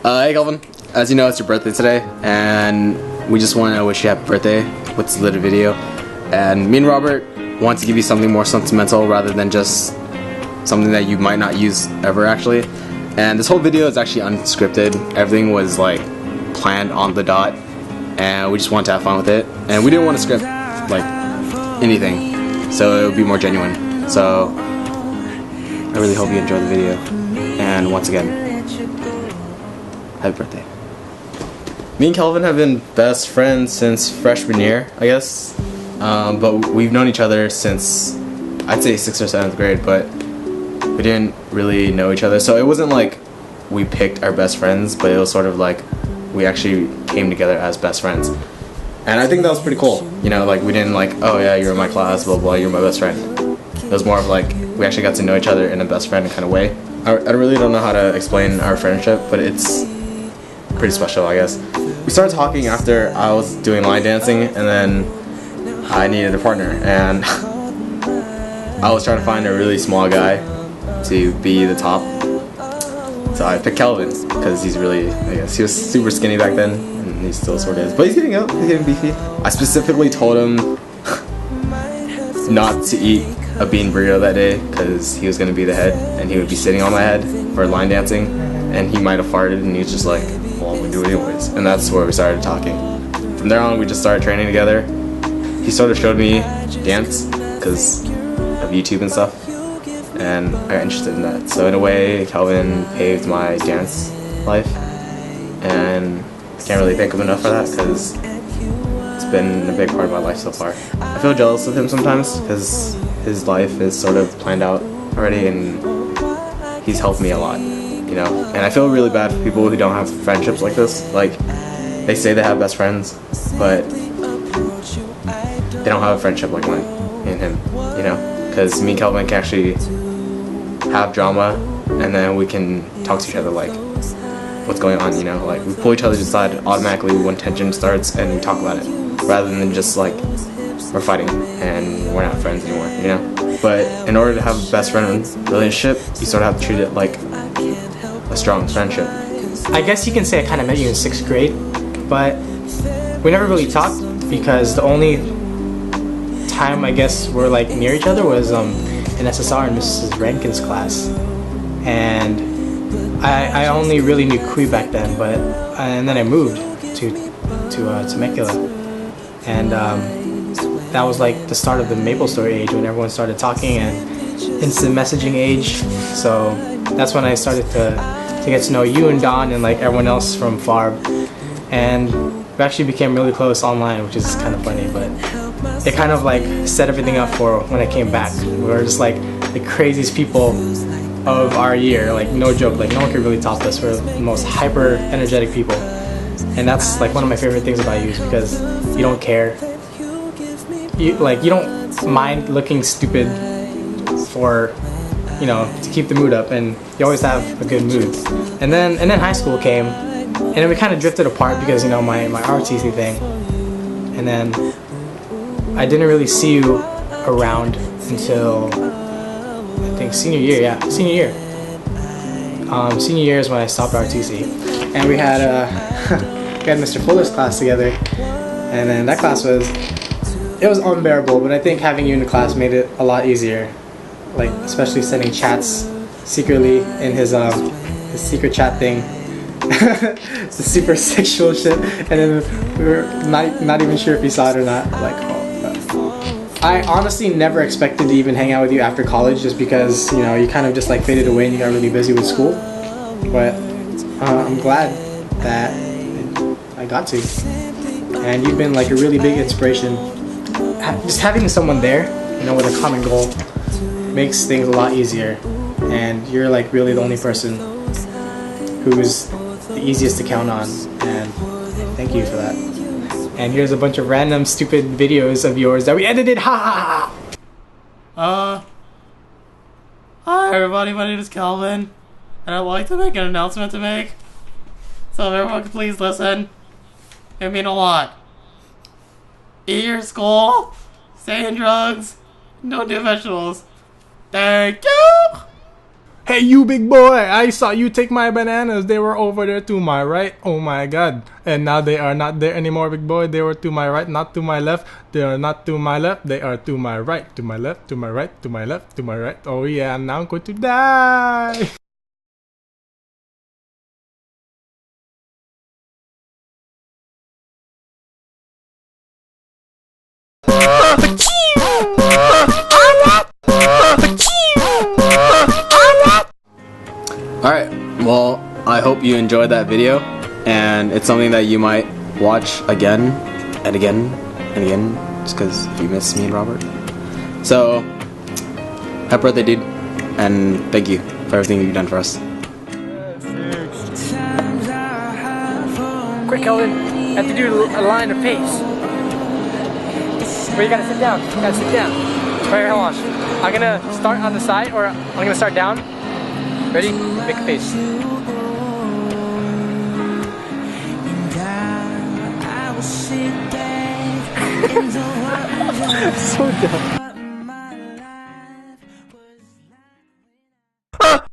Hey Kelvin, as you know it's your birthday today, and we just want to wish you happy birthday with this little video. And me and Robert want to give you something more sentimental rather than just something that you might not use ever actually. And this whole video is actually unscripted. Everything was like planned on the dot, and we just wanted to have fun with it. And we didn't want to script like anything, so it would be more genuine. So I really hope you enjoy the video. And once again, happy birthday. Me and Kelvin have been best friends since freshman year, I guess. But we've known each other since, I'd say 6th or 7th grade, but we didn't really know each other. So it wasn't like we picked our best friends, but it was sort of like we actually came together as best friends. And I think that was pretty cool. You know, like we didn't like, oh yeah, you're in my class, blah blah, you're my best friend. It was more of like, we actually got to know each other in a best friend kind of way. I really don't know how to explain our friendship, but it's pretty special, I guess. We started talking after I was doing line dancing, and then I needed a partner, and I was trying to find a really small guy to be the top. So I picked Kelvin because he's really, I guess, he was super skinny back then, and he still sort of is, but he's getting up, he's getting beefy. I specifically told him not to eat a bean burrito that day because he was going to be the head and he would be sitting on my head for line dancing, and he might have farted, and he was just like, well, we'll do it anyways. And that's where we started talking. From there on we just started training together. He sort of showed me dance because of YouTube and stuff, and I got interested in that. So in a way, Kelvin paved my dance life, and I can't really thank him enough for that because it's been a big part of my life so far. I feel jealous of him sometimes because his life is sort of planned out already, and he's helped me a lot, you know. And I feel really bad for people who don't have friendships like this. Like, they say they have best friends, but they don't have a friendship like mine and him, you know. Because me and Kelvin can actually have drama, and then we can talk to each other like, what's going on, you know. Like, we pull each other aside automatically when tension starts, and we talk about it, rather than just like, we're fighting and we're not friends anymore, you know? But in order to have a best friend relationship, you sort of have to treat it like a strong friendship. I guess you can say I kind of met you in 6th grade, but we never really talked because the only time I guess we're like near each other was in SSR in Mrs. Rankin's class. And I only really knew Kui back then, but and then I moved to Temecula. And that was like the start of the MapleStory age, when everyone started talking, and instant messaging age. So that's when I started to get to know you and Don and like everyone else from FARB, and we actually became really close online, which is kind of funny, but it kind of like set everything up for when I came back. We were just like the craziest people of our year, like no joke, like no one could really top us. We're the most hyper energetic people, and that's like one of my favorite things about you, is because you don't care. You don't mind looking stupid for, you know, to keep the mood up, and you always have a good mood. And then high school came, and then we kind of drifted apart because, you know, my RTC thing. And then I didn't really see you around until I think senior year. Yeah, senior year. Senior year is when I stopped RTC, and we had we had Mr. Fuller's class together, and then that class was unbearable. But I think having you in the class made it a lot easier. Like, especially sending chats secretly in his secret chat thing. The super sexual shit, and then we were not even sure if he saw it or not. Like, oh, I honestly never expected to even hang out with you after college, just because, you know, you kind of just like faded away and you got really busy with school. But I'm glad that I got to, and you've been like a really big inspiration. Just having someone there, you know, with a common goal makes things a lot easier, and you're like really the only person who's the easiest to count on, and thank you for that. And here's a bunch of random stupid videos of yours that we edited. Ha ha ha! Hi everybody, my name is Kelvin, and I'd like to make an announcement to make. So if everyone could please listen, it would mean a lot. Eat your school, stay in drugs, don't do vegetables. Thank you! Hey, Hey, you big boy, I saw you take my bananas. They were over there to my right. Oh my god. And now they are not there anymore, big boy. They were to my right, not to my left. They are not to my left. They are to my right, to my left, to my right, to my left, to my right. Oh yeah, now I'm going to die. Alright, well, I hope you enjoyed that video, and it's something that you might watch again and again and again, just because you miss me and Robert. So, happy birthday, dude, and thank you for everything you've done for us. Quick, Kelvin. I have to do a line of pace. But you gotta sit down. You gotta sit down. Wait, hold on. I'm gonna start on the side, or I'm gonna start down. Ready? Make a face. So dumb.